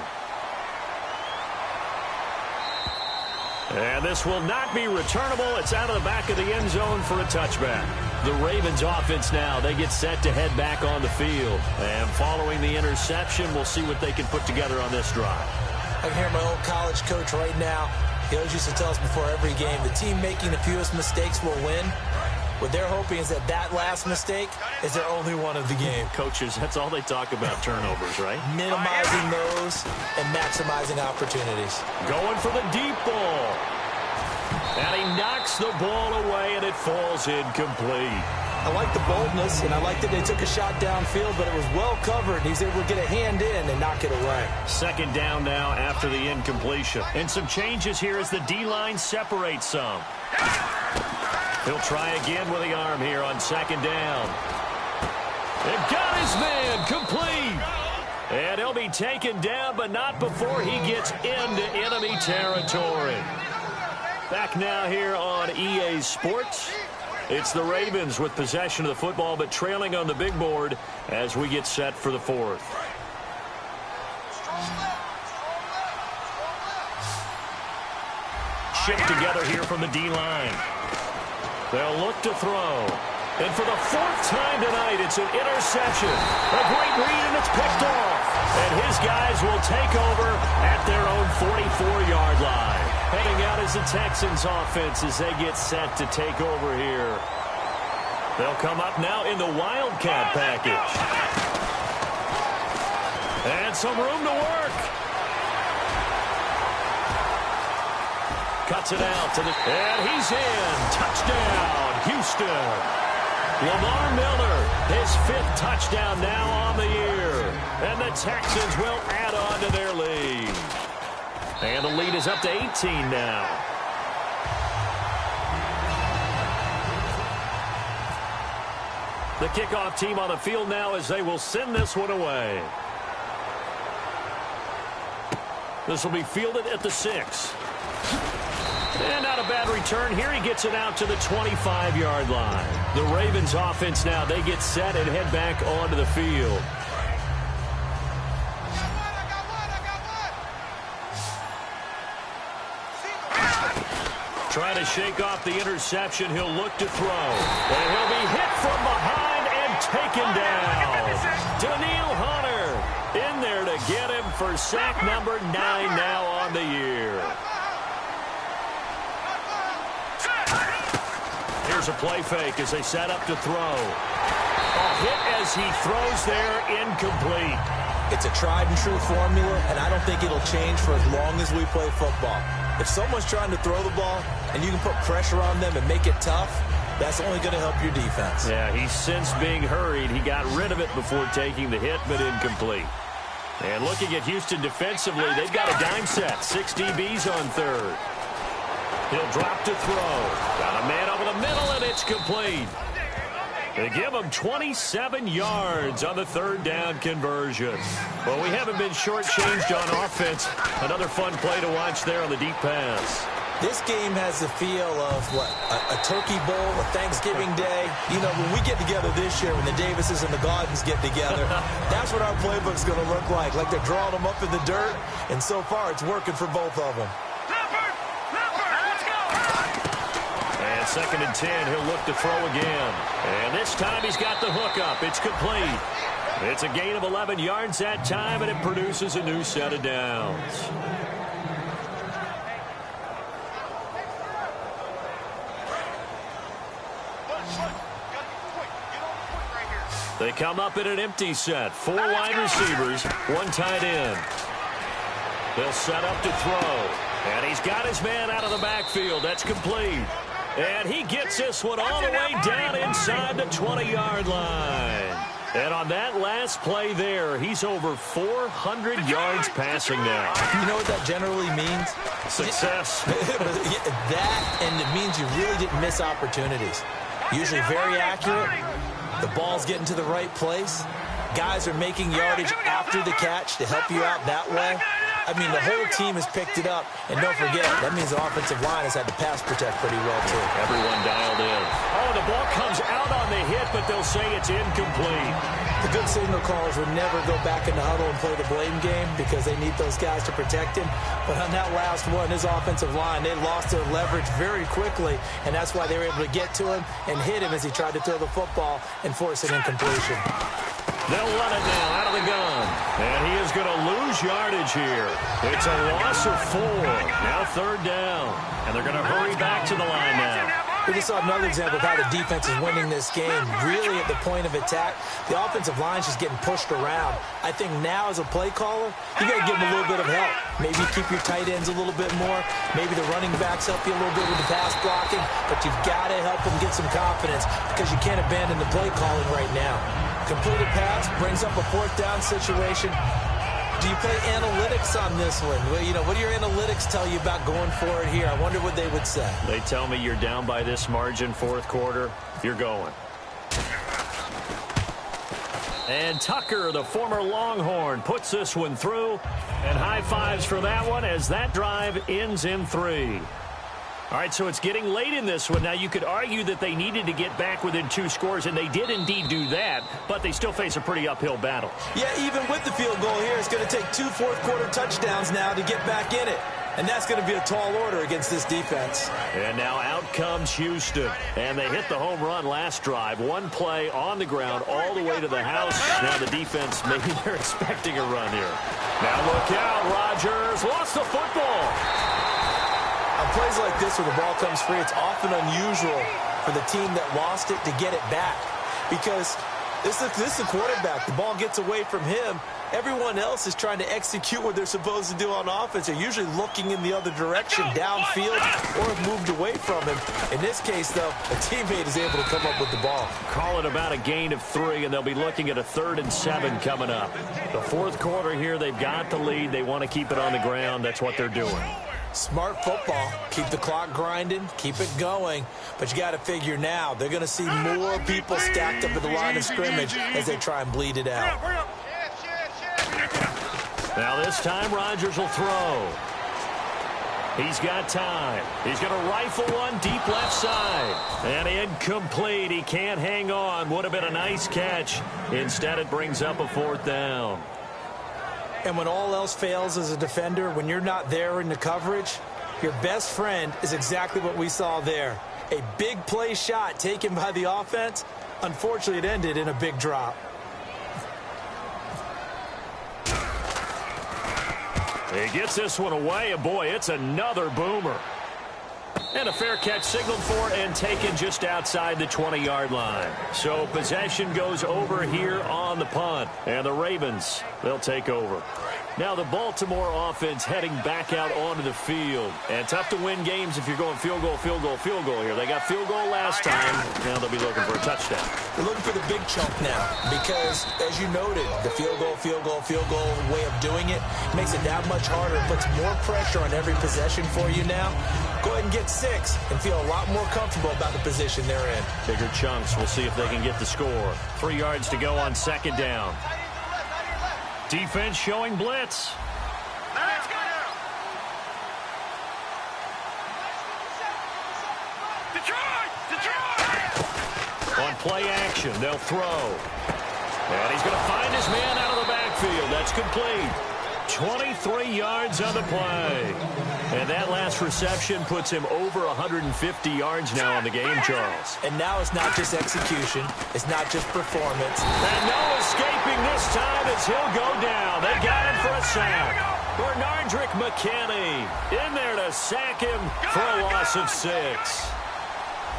S2: And this will not be returnable. It's out of the back of the end zone for a touchback. The Ravens offense now, they get set to head back on the field. And following the interception, we'll see what they can put together on this drive.
S3: I can hear my old college coach right now. He always used to tell us before every game, the team making the fewest mistakes will win. What they're hoping is that that last mistake is their only one of the game.
S2: Coaches, that's all they talk about, turnovers, right?
S3: Minimizing those and maximizing opportunities.
S2: Going for the deep ball. And he knocks the ball away, and it falls incomplete.
S3: I like the boldness, and I like that they took a shot downfield, but it was well covered. He's able to get a hand in and knock it away.
S2: Second down now after the incompletion. And some changes here as the D-line separates some. He'll try again with the arm here on second down. And got his man complete. And he'll be taken down, but not before he gets into enemy territory. Back now here on EA Sports. It's the Ravens with possession of the football, but trailing on the big board as we get set for the fourth. Shift together here from the D-line. They'll look to throw. And for the 4th time tonight, it's an interception. A great read, and it's picked off. And his guys will take over at their own 44-yard line. Heading out is the Texans offense as they get set to take over here. They'll come up now in the Wildcat package. And some room to work. Cuts it out to the... And he's in. Touchdown, Houston. Lamar Miller, his 5th touchdown now on the year. And the Texans will add on to their lead. And the lead is up to 18 now. The kickoff team on the field now as they will send this one away. This will be fielded at the 6. And not a bad return here. He gets it out to the 25-yard line. The Ravens offense now, they get set and head back onto the field. Trying to shake off the interception. He'll look to throw. And he'll be hit from behind and taken down. Daniil Hunter in there to get him for sack number 9 now on the year. Here's a play fake as they set up to throw. A hit as he throws there, incomplete.
S3: It's a tried-and-true formula, and I don't think it'll change for as long as we play football. If someone's trying to throw the ball and you can put pressure on them and make it tough, that's only going to help your defense.
S2: Yeah, he's since being hurried. He got rid of it before taking the hit, but incomplete. And looking at Houston defensively, they've got a dime set. 6 DBs on third. He'll drop to throw. Got a man over the middle, and it's complete. They give him 27 yards on the third down conversion. Well, we haven't been shortchanged on offense. Another fun play to watch there on the deep pass.
S3: This game has the feel of, what, a turkey bowl, a Thanksgiving day. You know, when we get together this year, when the Davises and the Gaudens get together, that's what our playbook's going to look like they're drawing them up in the dirt, and so far it's working for both of them.
S2: And 2nd and 10, he'll look to throw again. And this time he's got the hook up. It's complete. It's a gain of 11 yards that time, and it produces a new set of downs. They come up in an empty set. 4 wide receivers, 1 tight end. They'll set up to throw. And he's got his man out of the backfield. That's complete. And he gets this one all the way down inside the 20-yard line. And on that last play there, he's over 400 yards passing now.
S3: You know what that generally means?
S2: Success.
S3: That, and it means you really didn't miss opportunities. Usually very accurate. The ball's getting to the right place. Guys are making yardage after the catch to help you out that way. I mean, the whole team has picked it up. And don't forget, that means the offensive line has had to pass protect pretty well, too.
S2: Everyone dialed in. Oh, the ball comes out on the hit, but they'll say it's incomplete.
S3: The good signal callers would never go back in the huddle and play the blame game because they need those guys to protect him. But on that last one, his offensive line, they lost their leverage very quickly, and that's why they were able to get to him and hit him as he tried to throw the football and force an incompletion.
S2: They'll run it now out of the gun. And he is going to lose yardage here. It's a loss of 4. Now 3rd down. And they're going to hurry back to the line now.
S3: We just saw another example of how the defense is winning this game. Really at the point of attack, the offensive line's just getting pushed around. I think now as a play caller, you got to give them a little bit of help. Maybe keep your tight ends a little bit more. Maybe the running backs help you a little bit with the pass blocking. But you've got to help them get some confidence because you can't abandon the play calling right now. Completed pass brings up a 4th down situation. Do you play analytics on this one? Well, you know, what do your analytics tell you about going for it here? I wonder what they would say.
S2: They tell me you're down by this margin 4th quarter. You're going. And Tucker, the former Longhorn, puts this one through. And high fives for that one as that drive ends in 3. All right, so it's getting late in this one. Now, you could argue that they needed to get back within 2 scores, and they did indeed do that, but they still face a pretty uphill battle.
S3: Yeah, even with the field goal here, it's going to take 2 fourth-quarter touchdowns now to get back in it. And that's going to be a tall order against this defense.
S2: And now out comes Houston. And they hit the home run last drive. 1 play on the ground all the way to the house. Now the defense, maybe they're expecting a run here. Now look out, Rodgers lost the football.
S3: On plays like this where the ball comes free, it's often unusual for the team that lost it to get it back. Because this is the quarterback. The ball gets away from him. Everyone else is trying to execute what they're supposed to do on offense. They're usually looking in the other direction, downfield, or have moved away from him. In this case, though, a teammate is able to come up with the ball.
S2: Call it about a gain of 3, and they'll be looking at a 3rd and 7 coming up. The 4th quarter here, they've got the lead. They want to keep it on the ground. That's what they're doing.
S3: Smart football. Keep the clock grinding. Keep it going. But you got to figure now, they're going to see more people stacked up at the line of scrimmage as they try and bleed it out.
S2: Now this time, Rodgers will throw. He's got time. He's going to rifle one deep left side. And incomplete. He can't hang on. Would have been a nice catch. Instead, it brings up a 4th down.
S3: And when all else fails as a defender, when you're not there in the coverage, your best friend is exactly what we saw there. A big play shot taken by the offense. Unfortunately, it ended in a big drop.
S2: He gets this one away, and boy, it's another boomer. And a fair catch signaled for and taken just outside the 20-yard line. So possession goes over here on the punt. And the Ravens, they'll take over. Now the Baltimore offense heading back out onto the field. And tough to win games if you're going field goal, field goal, field goal here. They got field goal last time. Now they'll be looking for a touchdown.
S3: They're looking for the big chunk now because, as you noted, the field goal way of doing it makes it that much harder. It puts more pressure on every possession for you now. Go ahead and get 6 and feel a lot more comfortable about the position they're in.
S2: Bigger chunks. We'll see if they can get the score. 3 yards to go on 2nd down. Defense showing blitz.
S4: Let's go. Detroit!
S2: On play action, they'll throw. And he's going to find his man out of the backfield. That's complete. 23 yards on the play. And that last reception puts him over 150 yards now in the game, Charles.
S3: And now it's not just execution. It's not just performance.
S2: And no escaping this time as he'll go down. They got him for a sack. Bernardrick McKinney in there to sack him for a loss of 6.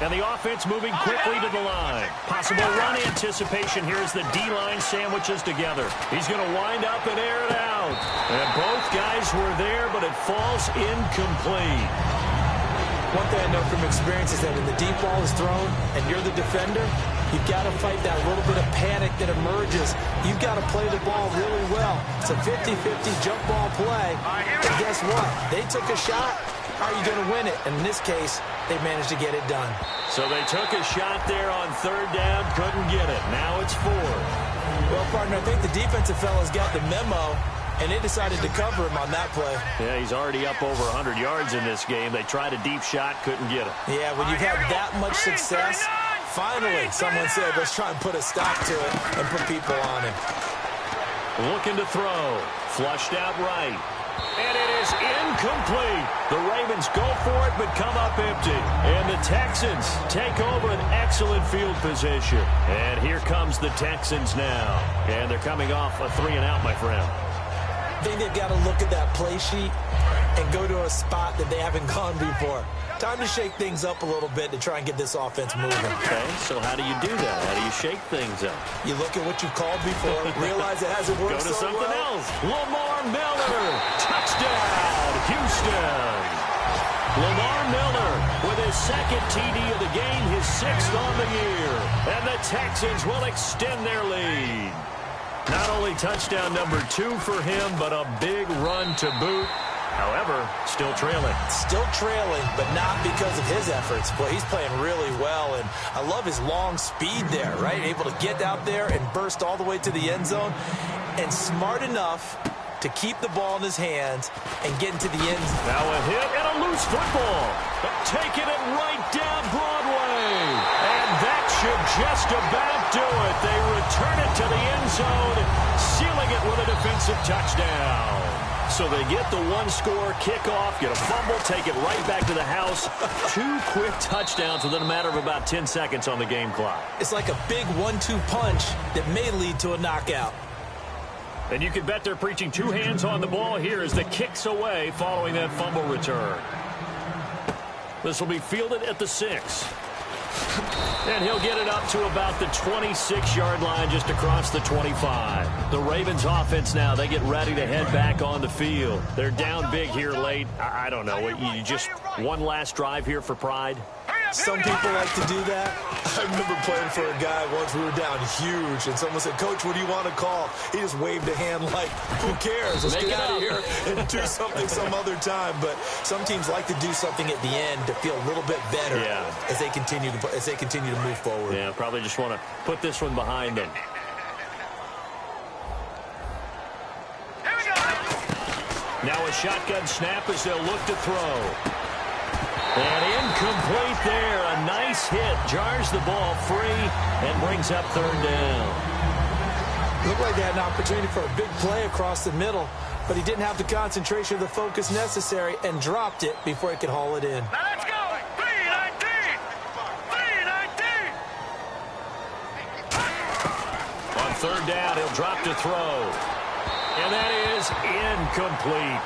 S2: And the offense moving quickly to the line. Possible run anticipation here as the D-line sandwiches together. He's going to wind up and air it out. And both guys were there, but it falls incomplete.
S3: One thing I know from experience is that when the deep ball is thrown and you're the defender, you've got to fight that little bit of panic that emerges. You've got to play the ball really well. It's a 50-50 jump ball play. And guess what? They took a shot. How are you going to win it? And in this case, they managed to get it done.
S2: So they took a shot there on 3rd down, couldn't get it. Now it's 4th.
S3: Well, partner, I think the defensive fellas got the memo, and they decided to cover him on that play.
S2: Yeah, he's already up over 100 yards in this game. They tried a deep shot, couldn't get it.
S3: Yeah, when you've had that much success, finally someone said, let's try and put a stop to it and put people on him.
S2: Looking to throw. Flushed out right. And it is incomplete. The Ravens go for it, but come up empty. And the Texans take over an excellent field position. And here comes the Texans now. And they're coming off a 3-and-out, my friend.
S3: I think they've got to look at that play sheet and go to a spot that they haven't gone before. Time to shake things up a little bit to try and get this offense moving.
S2: Okay, so how do you do that? How do you shake things up?
S3: You look at what you've called before, realize it hasn't worked
S2: so well. Go to something else. Lamar Miller, touchdown, Houston. Lamar Miller with his 2nd TD of the game, his 6th on the year. And the Texans will extend their lead. Not only touchdown number 2 for him, but a big run to boot. However, still trailing.
S3: Still trailing, but not because of his efforts. Boy, he's playing really well, and I love his long speed there, right? Able to get out there and burst all the way to the end zone, and smart enough to keep the ball in his hands and get into the end zone.
S2: Now a hit and a loose football. Taking it right down Broadway. And that should just about do it. They return it to the end zone, sealing it with a defensive touchdown. So they get the 1-score kickoff, get a fumble, take it right back to the house. 2 quick touchdowns within a matter of about 10 seconds on the game clock.
S3: It's like a big 1-2 punch that may lead to a knockout.
S2: And you can bet they're preaching 2 hands on the ball here as the kick's away following that fumble return. This will be fielded at the 6. And he'll get it up to about the 26-yard line just across the 25. The Ravens offense now, they get ready to head back on the field. They're down big here late. I don't know. You just one last drive here for pride?
S3: Some people like to do that. I remember playing for a guy once. We were down huge, and someone said, Coach, what do you want to call? He just waved a hand like, who cares? Let's get out of here and do something some other time. But some teams like to do something at the end to feel a little bit better as they continue to move forward.
S2: Yeah, probably just want to put this one behind them.
S4: Here we go.
S2: Now a shotgun snap as they'll look to throw. And incomplete there. A nice hit. Jars the ball free and brings up 3rd down.
S3: Looked like they had an opportunity for a big play across the middle, but he didn't have the concentration or the focus necessary and dropped it before he could haul it in.
S4: Now let's go. 3-19. 3-19.
S2: On 3rd down, he'll drop to throw. And that is incomplete.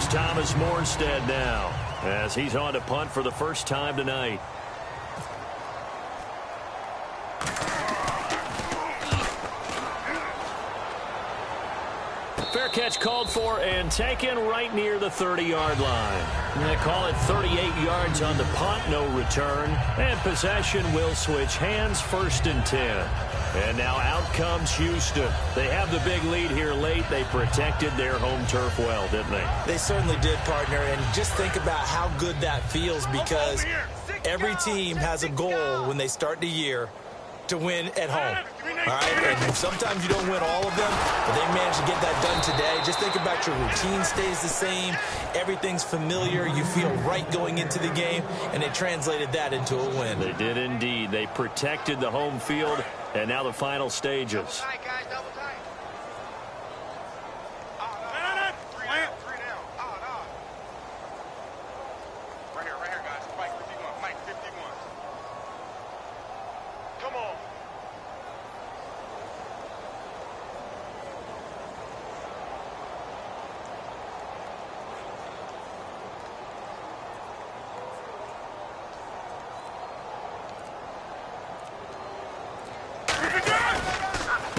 S2: Here's Thomas Morstead now as he's on to punt for the first time tonight. Fair catch called for and taken right near the 30-yard line. They call it 38 yards on the punt, no return. And possession will switch hands, 1st and 10. And now out comes Houston. They have the big lead here late. They protected their home turf well, didn't they?
S3: They certainly did, partner. And just think about how good that feels, because every team has a goal when they start the year to win at home. All right, and sometimes you don't win all of them, but they managed to get that done today. Just think about your routine stays the same. Everything's familiar. You feel right going into the game, and they translated that into a win.
S2: They did indeed. They protected the home field, and now the final stages.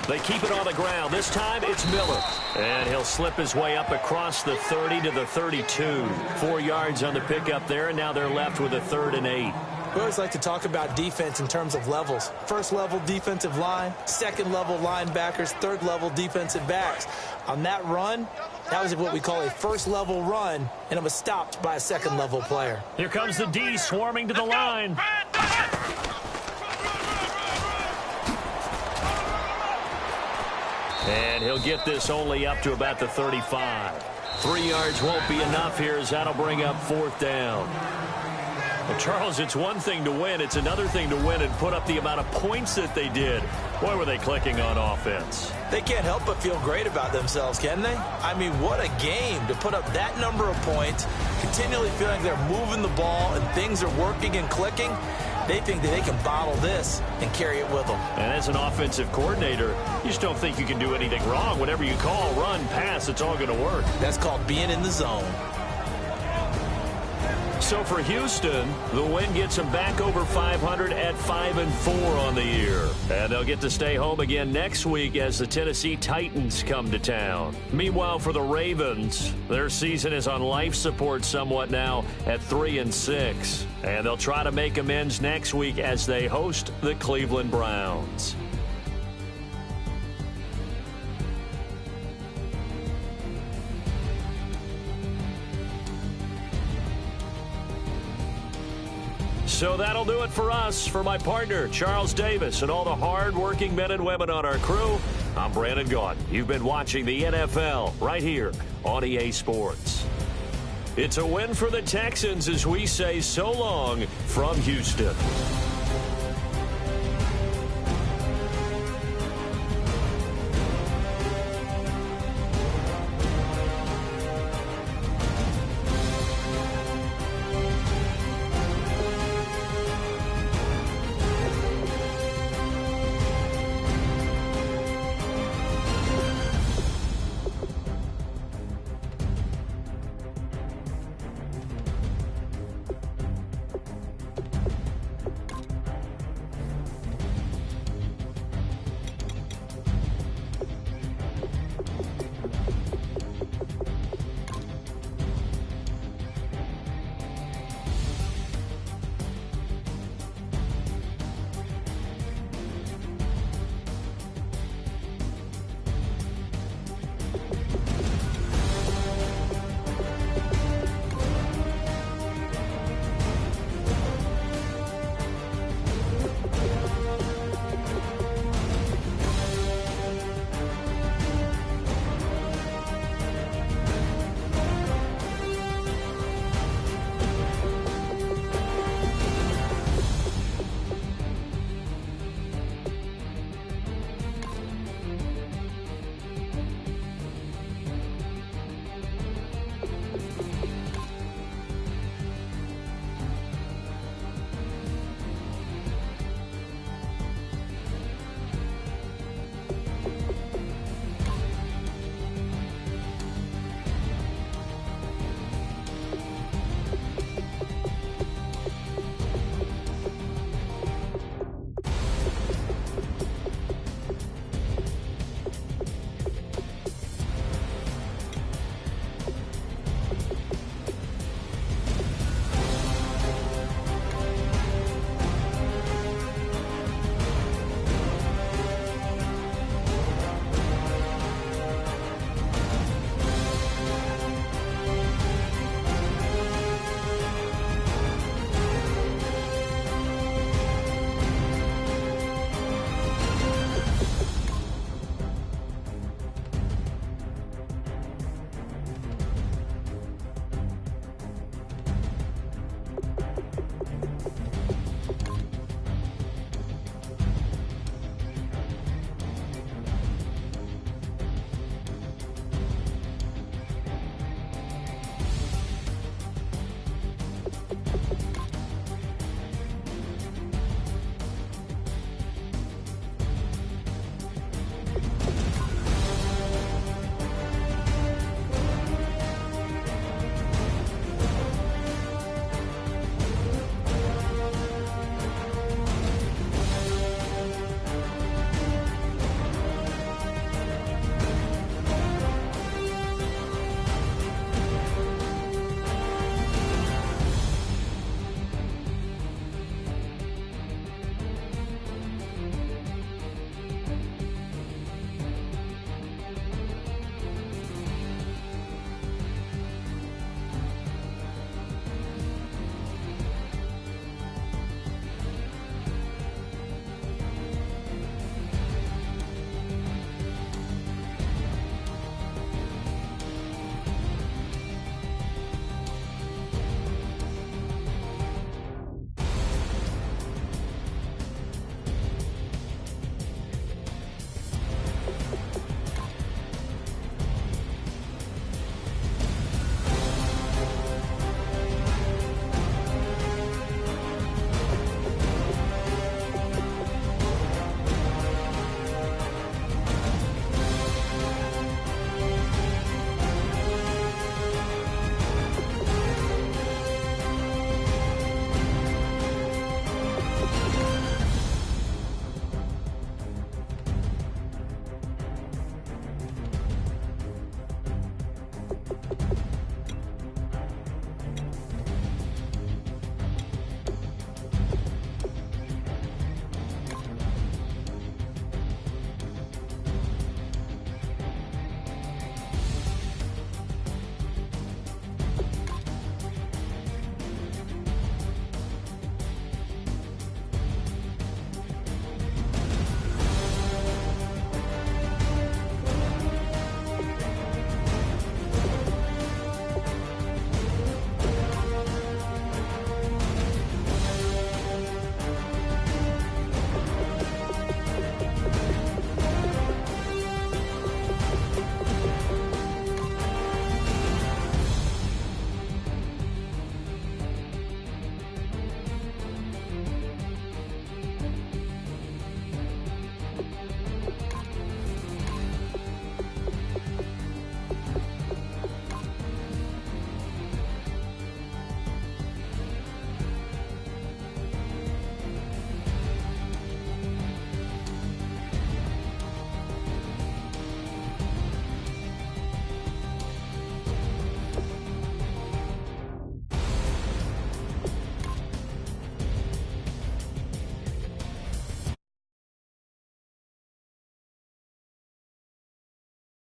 S2: They keep it on the ground. This time it's Miller. And he'll slip his way up across the 30 to the 32. 4 yards on the pickup there, and now they're left with a 3rd and 8.
S3: We always like to talk about defense in terms of levels. 1st level defensive line, 2nd level linebackers, 3rd level defensive backs. On that run, that was what we call a 1st level run, and it was stopped by a 2nd level player.
S2: Here comes the D swarming to the line. And he'll get this only up to about the 35. 3 yards won't be enough here, as that'll bring up 4th down. Well, Charles, it's one thing to win. It's another thing to win and put up the amount of points that they did. Boy, were they clicking on offense.
S3: They can't help but feel great about themselves, can they? I mean, what a game to put up that number of points, continually feeling they're moving the ball and things are working and clicking. They think that they can bottle this and carry it with them.
S2: And as an offensive coordinator, you just don't think you can do anything wrong. Whatever you call, run, pass, it's all going to work.
S3: That's called being in the zone.
S2: So for Houston, the win gets them back over 500 at 5-4 on the year. And they'll get to stay home again next week as the Tennessee Titans come to town. Meanwhile, for the Ravens, their season is on life support somewhat now at 3-6. And they'll try to make amends next week as they host the Cleveland Browns. So that'll do it for us. For my partner, Charles Davis, and all the hard-working men and women on our crew, I'm Brandon Gaudin. You've been watching the NFL right here on EA Sports. It's a win for the Texans as we say so long from Houston.